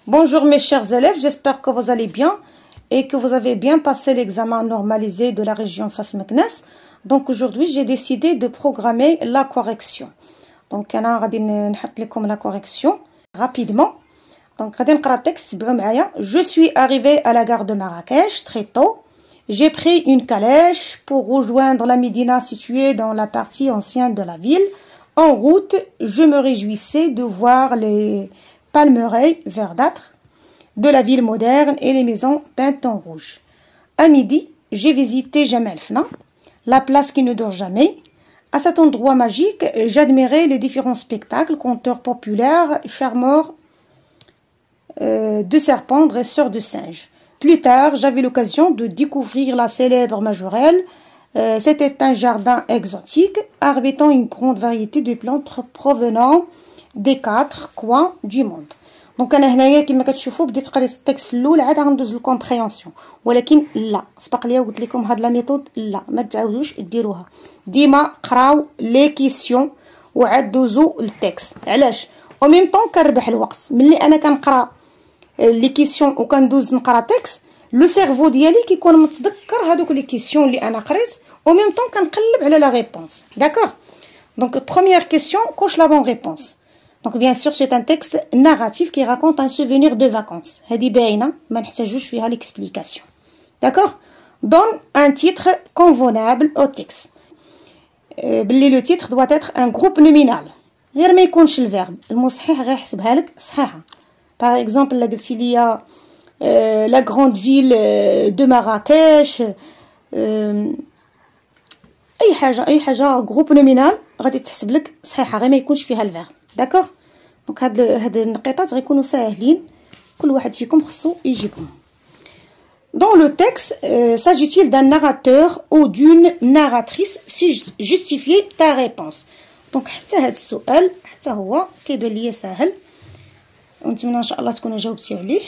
Bonjour mes chers élèves, j'espère que vous allez bien et que vous avez bien passé l'examen normalisé de la région Fas-Meknès. Donc aujourd'hui, j'ai décidé de programmer la correction. Donc أنا غادي نحط لكم la correction rapidement. Donc غادي نقرا التكست تبعوا معايا. Je suis arrivé à la gare de Marrakech très tôt. J'ai pris une calèche pour rejoindre la Médina située dans la partie ancienne de la ville. En route, je me réjouissais de voir les palmeraie verdâtre de la ville moderne et les maisons peintes en rouge. À midi, j'ai visité Jemaa el-Fna, la place qui ne dort jamais. À cet endroit magique, j'admirais les différents spectacles, conteurs populaires, charmeurs de serpents, dresseurs de singes. Plus tard, j'avais l'occasion de découvrir la célèbre Majorelle. C'était un jardin exotique, abritant une grande variété de plantes provenant des 4 coins du monde. دونك انا هنايا كما كتشوفوا بديت قريت التكست في الاول عاد غندوز للكومبريهنسيون ولكن لا سبق ليا وقلت لكم هاد لا ميثود لا ما تعاودوش ديروها ديما قراو لي كيسيون وعاد دوزو التكست علاش او ميم طون كنربح الوقت ملي انا كنقرا لي كيسيون وكندوز نقرا تكست لو سيرفو ديالي كيكون متذكر هادوك لي كيسيون اللي انا قريت او ميم طون كنقلب على لا ريبونس داكوغ دونك بروميير كيسيون كوش لا بون ريبونس. Donc bien sûr c'est un texte narratif qui raconte un souvenir de vacances. هذه باينة ما نحتاجوش فيها l'explication. D'accord? Donne un titre convenable au texte. باللي le titre doit être un groupe nominal. غير ما يكونش الفيرب. المصحح غير يحسبها لك صحيحة. Par exemple لا قلتي ليا la grande ville de Marrakech. أي حاجة groupe nominal غادي تحسب لك صحيحة غير ما يكونش فيها الفيرب. داكوغ دونك هاد النقيطات غيكونوا ساهلين كل واحد فيكم خصو يجيبهم. Dans le texte, s'agit-il d'un narrateur ou d'une narratrice si justifier ta réponse. دونك حتى هاد السؤال حتى هو كيبان ليا ساهل ونتمنى ان شاء الله تكونوا جاوبتي عليه.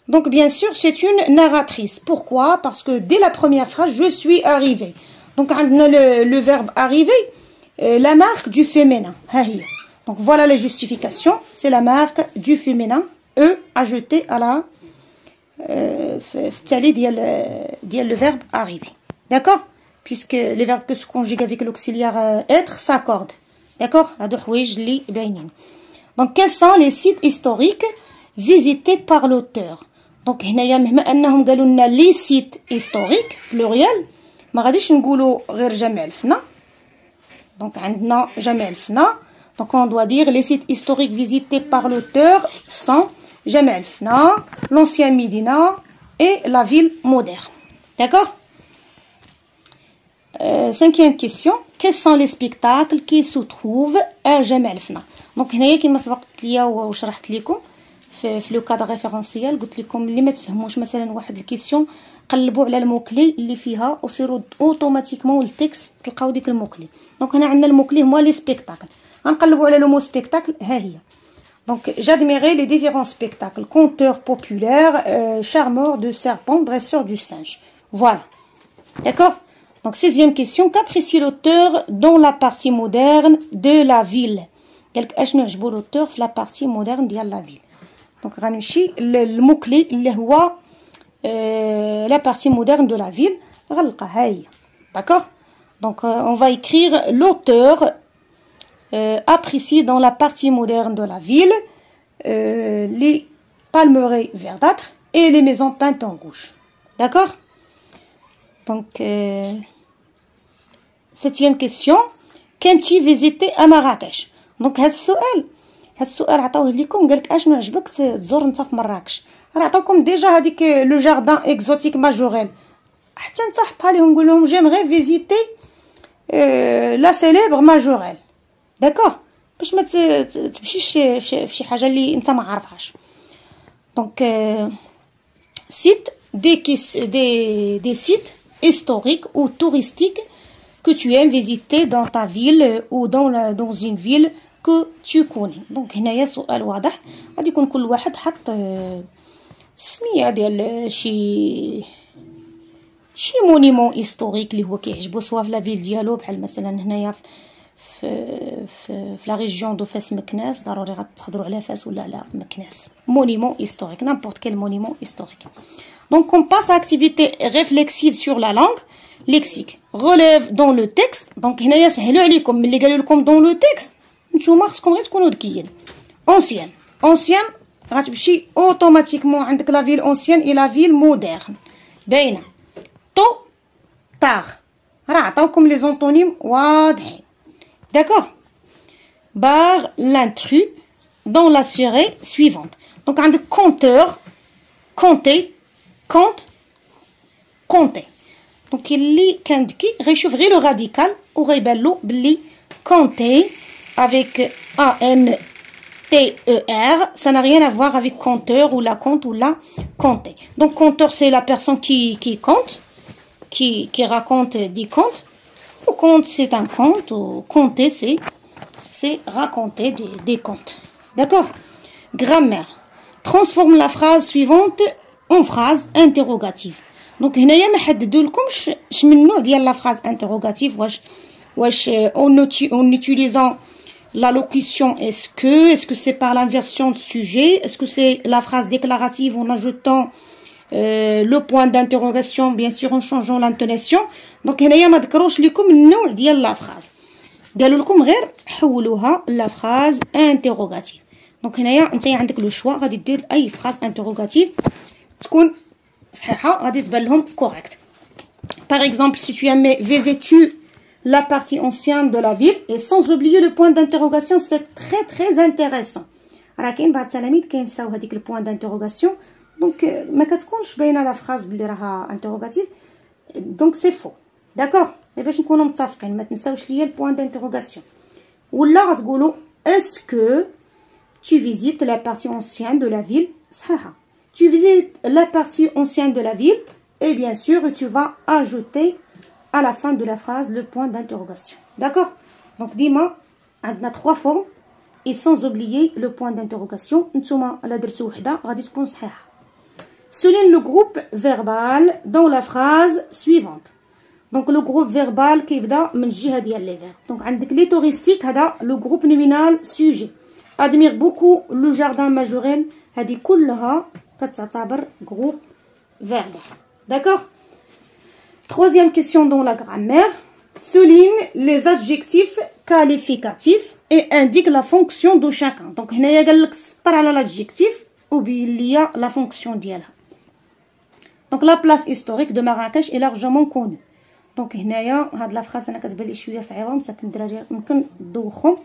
Donc bien sûr, c'est une narratrice. Pourquoi? Parce que dès la première phrase, je suis arrivé. Donc عندنا le verbe arriver, la marque du féminin. ها هي. Donc voilà les justifications, c'est la marque du féminin E ajouté à la le verbe arriver. D'accord? Puisque les verbes que se conjuguent avec l'auxiliaire être s'accordent. D'accord? Donc quels sont les sites historiques visités par l'auteur? Donc هنايا مهما انهم قالوا لنا لي سيت historiques pluriel ما غاديش نقولوا غير جمع الفنا. Donc عندنا جمع الفنا. Donc on doit dire les sites historiques visités par l'auteur sont Jemaa el-Fna, l'ancien Médina et la ville moderne. D'accord? Cinquième question. Quels sont les spectacles qui se trouvent à Jemaa el-Fna? Donc هنايا كما سبقت ليا وشرحت لكم في لو كادر ريفيرونسيال قلت لكم اللي ما تفهموش مثلا واحد الكيسيون قلبوا على الموكلي اللي فيها وسيروا اوتوماتيكمون للتكست تلقاو ديك الموكلي. دونك هنا عندنا الموكلي هما لي سبيكتاكل غنقلبوا على لو مو سبيكتاكل ها هي. Donc j'admirais les différents spectacles, conteurs populaires, charmeurs de serpents, dresseurs du singe. Voilà. D'accord? Donc sixième question, qu'apprécie l'auteur dans la partie moderne de la ville? قالك اشنو عجبو l'auteur في la partie moderne ديال la ville. Donc غنمشي للموكلي اللي هو la partie moderne de la ville غنلقى ها هي. D'accord? Donc on va écrire l'auteur apprécie dans la partie moderne de la ville les palmeraies verdâtres et les maisons peintes en rouge. D'accord? Donc, septième question. Qu'aimes-tu visiter à Marrakech? Donc, هاد السؤال عطاوه لكم قالك اشنو عجبك تزور انت في مراكش. راه عطاوكم ديجا هذيك لو جاردان اكزوتيك ماجوريل حتى انت حطها لهم قول لهم جيمغي فيزيتي لا سيليبر ماجوريل. داكوغ باش ما تمشيش في شي حاجه اللي انت ما عارفهاش. دونك cite des sites historiques ou touristiques que tu aimes visiter dans ta ville ou dans une ville que tu connais. دونك هنايا سؤال واضح غادي يكون كل واحد حط السميه ديال شي مونيمون هيستوريك اللي هو كيعجبو سوا في لا فيل ديالو بحال مثلا هنايا في la région de Fès Meknès ضروري غتهضروا على فاس ولا على مكناس. Monument historique, n'importe quel monument historique. Donc on passe à activité réflexive sur la langue. Lexique relève dans le texte. Donc هنايا سهلوا عليكم ملي قالوا لكم dans le texte نتوما خصكم غير تكونوا ذكيين. ancienne غتمشي اوتوماتيكمون عندك لا فيل ancienne et la ville moderne. باينه. tôt tard راه عطاوكم لي زونتونيم واضحين. D'accord. Barre l'intrus dans la série suivante. Donc un compteur, compter, compte, compter. Donc il كان ذكي غيشوف غير le radical وغيبان بلي compter avec A N T E R, ça n'a rien à voir avec compteur ou la compte ou la compter. Donc compteur c'est la personne qui compte, qui raconte des contes. Ou conte c'est un conte, ou compter c'est raconter des contes. D'accord. Grammaire. Transforme la phrase suivante en phrase interrogative. Donc هنايا ما حددولكمش من النوع ديال la phrase interrogative واش en utilisant la locution est-ce que c'est par l'inversion de sujet, est-ce que c'est la phrase déclarative en ajoutant le point d'interrogation bien sûr en changeant l'intonation. Donc هنايا ما ذكروش لكم النوع ديال لا phrase قالوا لكم غير حولوها لا phrase interrogative. دونك هنايا انت عندك لو شوا غادي دير اي phrase interrogative تكون صحيحه غادي تبان لهم correct. Par exemple si tu as mis visais-tu la partie ancienne de la ville et sans oublier le point d'interrogation, c'est très intéressant. راه كاين بعض التلاميذ كينساو هذيك le point d'interrogation. Donc ما كتكونش باينه لا phrase بلي راها interrogative. Donc c'est faux. D'accord. Et باش نكونوا متفقين ما تنساوش ليا le point d'interrogation. ولا غتقولوا est-ce que tu visites la partie ancienne de la ville. صحيحه. Tu visites la partie ancienne de la ville et bien sûr tu vas ajouter à la fin de la phrase le point d'interrogation. D'accord. Donc ديما عندنا 3 formes et sans oublier le point d'interrogation. نتوما الا درتو وحده غادي تكون صحيحه. Souligne le groupe verbal dans la phrase suivante. Donc le groupe verbal كيبدا من الجهه ديال لي فيرب. Donc عندك لي توريستيك هذا le groupe nominal sujet. Admire beaucoup le jardin majorel هذه كلها كتعتبر groupe verbal. D'accord. Troisième question dans la grammaire. Souligne les adjectifs qualificatifs et indique la fonction de chacun. Donc هنايا قال لك سطر على l'adjectif وبين ليا la fonction ديالها. Donc la place historique de Marrakech est largement connue. Donc هنايا هاد لا فراس انا كتبان لي شويه صعيبه مساكن الدراري ممكن ندوخهم.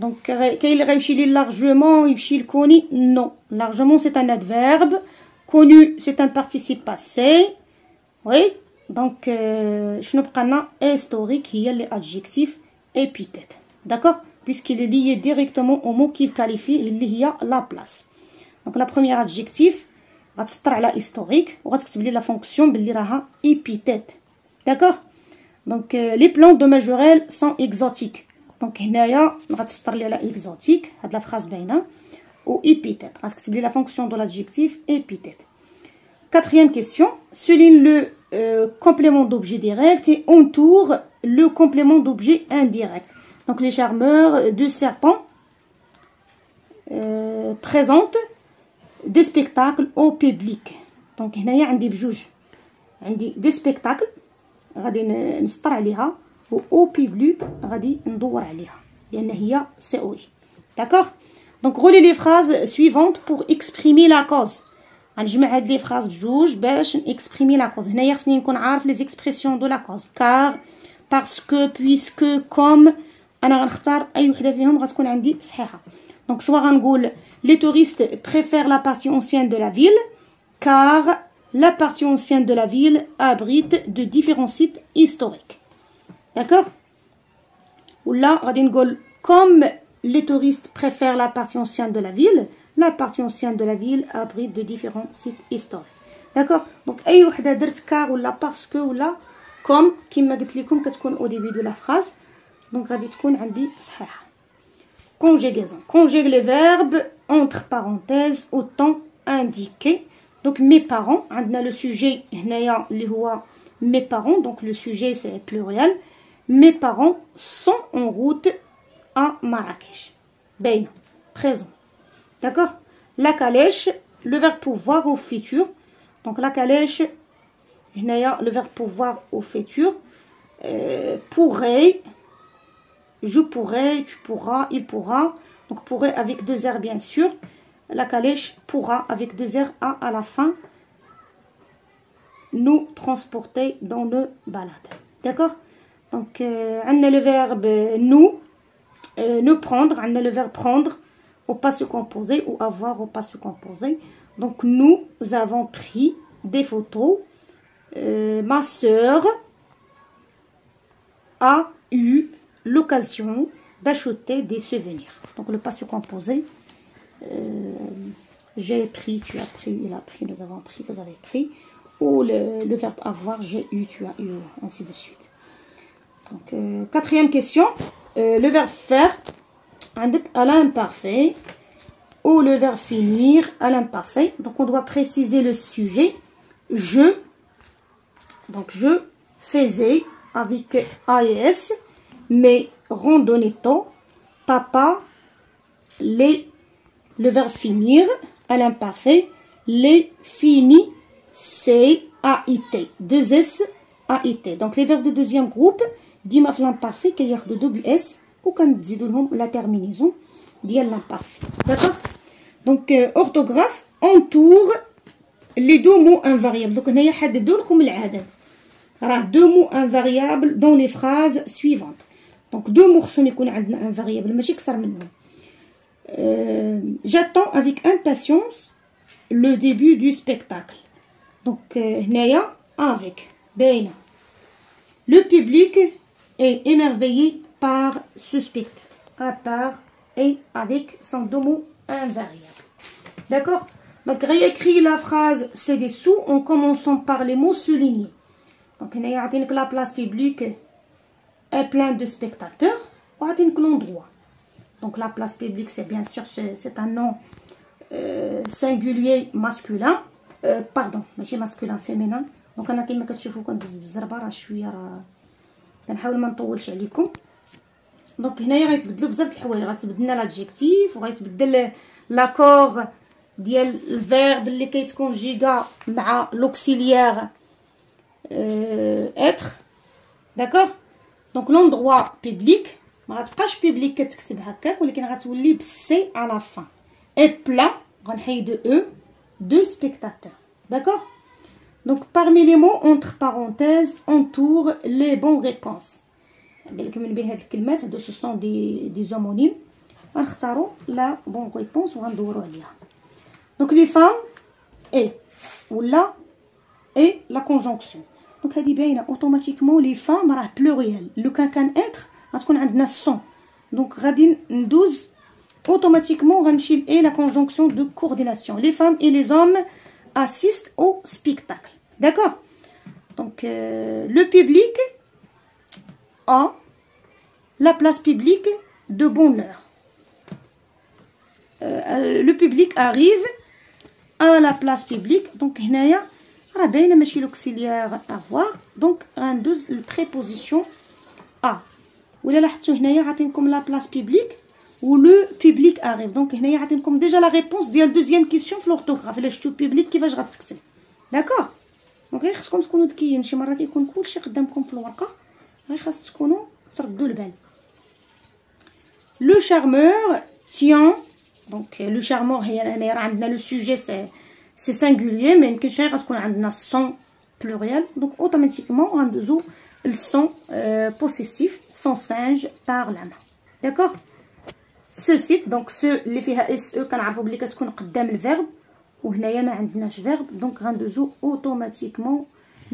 Donc كاين اللي غيمشي لي largement يمشي لكوني. Non, largement c'est un adverbe. Connu c'est un participe passé. Oui. Donc شنو بقى لنا historique هي les adjectifs épithètes. D'accord. Puisqu'il est lié directement au mot qu'il qualifie اللي هي la place. Donc la première adjectif غتسطر على historique وغتكتب لي la fonction باللي راها épithète. D'accord. Donc les plantes de Majorelle sont exotiques. Donc هنايا غتسطر لي على exotique هاد لا phrase باينه و épithète غتكتب لي la fonction de l'adjectif épithète. Quatrième question. Souligne le complément d'objet direct et entoure le complément d'objet indirect. Donc les charmeurs de serpents présentent des spectacles au public. Donc هنايا عندي بجوج عندي des spectacles غادي نسطر عليها و au public غادي ندور عليها لان هي COI. D'accord. Donc relis les phrases suivantes pour exprimer la cause. غنجمع هاد لي phrases بجوج باش نexprimer la cause. هنايا خصني نكون عارف les expressions de la cause. Car, parce que, puisque, comme. انا غنختار اي وحده فيهم غتكون عندي صحيحه. Donc soit غنقول les touristes préfèrent la partie ancienne de la ville car la partie ancienne de la ville abrite de différents sites historiques. D'accord. Ou là غادي نقول comme les touristes préfèrent la partie ancienne de la partie ancienne de la ville abrite de différents sites historiques. D'accord. Donc اي وحده درت car ولا parce que ولا comme كما قلت لكم كتكون au début de la phrase. Donc غادي تكون عندي صحيحه. Conjugaison. Conjugue les verbes entre parenthèses au temps indiqué. Donc mes parents, عندنا le sujet هنايا اللي هو mes parents. Donc le sujet c'est pluriel. mes parents sont en route à Marrakech. Ben, présent. D'accord? La calèche, le verbe pouvoir au futur. Donc la calèche, le verbe pouvoir au futur. Pourrait, je pourrais, tu pourras, il pourra. Donc pourrait avec deux R bien sûr. La calèche pourra avec deux R à la fin nous transporter dans nos balades. D'accord? Donc on a le verbe nous prendre, on a le verbe prendre au passé composé ou avoir au passé composé. Donc nous avons pris des photos. Ma sœur a eu l'occasion d'acheter des souvenirs. Donc le passé composé. J'ai pris, tu as pris, il a pris, nous avons pris, vous avez pris. Ou le verbe avoir, j'ai eu, tu as eu, ainsi de suite. Donc, quatrième question. Le verbe faire à l'imparfait ou le verbe finir à l'imparfait. Donc, on doit préciser le sujet. Donc, je faisais avec AES mes randonnées tôt. Papa, le verbe finir à l'imparfait. Les finis, c'est AIT. 2 S, AIT. Donc, les verbes de deuxième groupe, ديما في l'imparfait كياخدو double S وكنزيدو لهم la terminaison ديال l'imparfait. D'accord? Donc, orthographe entoure les deux mots invariables. Donc, هنايا حددوا لكم العدد. راه deux mots invariables dans les phrases suivantes. Donc, deux mots خصهم يكون عندنا invariable ماشي كثر منهم. J'attends avec impatience le début du spectacle. Donc, هنايا avec باينة. Le public est émerveillé par ce spectacle. À part et avec son deux mots invariables. D'accord? Donc, réécris la phrase ci-dessous en commençant par les mots soulignés. Donc, il y a la place publique est pleine de spectateurs. Ou l'endroit. Donc, la place publique, c'est bien sûr, c'est un nom singulier masculin. Pardon, ماشي masculin, féminin. دونك انا كما كتشوفوا كندوز بالزربه راه شويه راه كنحاول ما نطولش عليكم. دونك هنايا غيتبدلوا بزاف د الحوايج، غتبدلنا لادجيكتيف وغيتبدل لاكور ديال الفيرب اللي كيتكونجيغا مع لوكسيليير اتر. داكوغ؟ دونك لوندروا بيبليك ما غتبقاش بيبليك كتكتب هكاك ولكن غتولي بالسي على لا فان. اي بلا غنحيدو او دو سبيكتاتور. داكوغ؟ Donc, parmi les mots entre parenthèses, entoure les bonnes réponses. Ce sont des homonymes. On va choisir la bonne réponse ou on va Donc, les femmes et ou la et la conjonction. Donc, ça dit automatiquement les femmes sont pluriel. Le cas can être, parce qu'on a un son. Donc, radin 12, automatiquement, on va et la conjonction de coordination. Les femmes et les hommes assistent au spectacle. D'accord? Donc, le public a la place publique de bonne heure. Le public arrive à la place publique. Donc, هنايا راه باينه ماشي l'auxiliaire avoir. Donc, غندوز البريبوزيسيون a. ولا لاحظتوا هنايا عطينكم la place publique ou le public arrive. Donc, هنايا عطينكم déjà la réponse ديال deuxième question في l'orthographe. الا شفتوا public كيفاش غتكتب. D'accord? دونك غير خصكم تكونوا ذكيين. شي مرات كيكون كلشي قدامكم في الورقه، غير خاص تكونوا تردوا البال. لو شارمور تيان. دونك لو شارمور هي هنا راه عندنا لو سوجي سي سانغوليي، ما يمكنش غير تكون عندنا سون بلوريال. دونك اوتوماتيكمون غندوزو السون بوسيسيف سون سانج بار لا مان. داكوغ؟ سو سيت دونك سو اللي فيها اس او كنعرفوا بلي كتكون قدام الفيرب، وهنايا ما عندناش فيرب. دونك غندوزو اوتوماتيكمون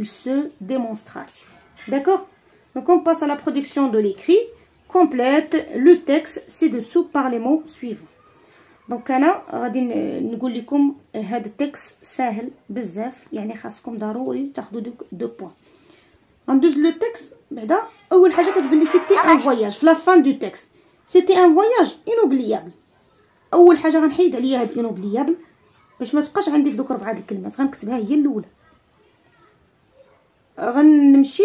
ce démonstratif. D'accord? Donc on passe à la production de l'écrit. Complète le texte ci-dessous par les mots suivants. Donc انا غادي نقول لكم هذا التكست ساهل بزاف، يعني خاصكم ضروري تاخذوا دو بوين. غندوز لو تكست. بعدا اول حاجه كتبان لي سيتي ان فواياج في لا فان دو تكست. سيتي ان فواياج انوبليابل. اول حاجه غنحيد عليا هاد انوبليابل باش ما تبقاش عندي في دوك 4 الكلمات، غنكتبها هي الاولى. غنمشي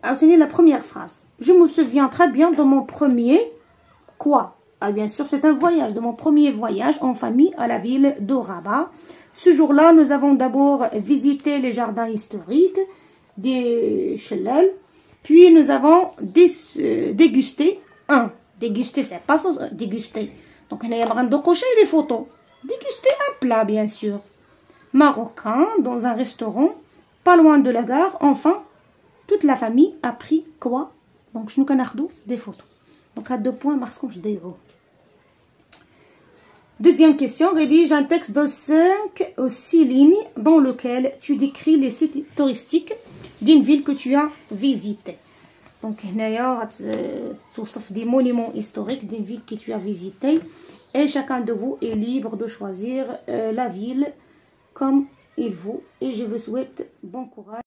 عاوتاني لا بروميير فراز. Je me souviens très bien de mon premier quoi? Ah, bien sûr, c'est un voyage, de mon premier voyage en famille à la ville de Rabat. Ce jour-là, nous avons d'abord visité les jardins historiques des Chellel, puis nous avons dégusté déguster, c'est pas déguster. Donc, on a besoin de cocher les photos. Déguster un plat, bien sûr. Marocain, dans un restaurant, pas loin de la gare. Enfin, toute la famille a pris quoi? Donc, je nous connais des photos. Donc, à 2 points, parce que je dis. Deuxième question, rédige un texte de 5 ou 6 lignes dans lequel tu décris les sites touristiques d'une ville que tu as visitée. Donc, il y a des monuments historiques d'une ville que tu as visitée. Et chacun de vous est libre de choisir la ville comme il veut. Et je vous souhaite bon courage.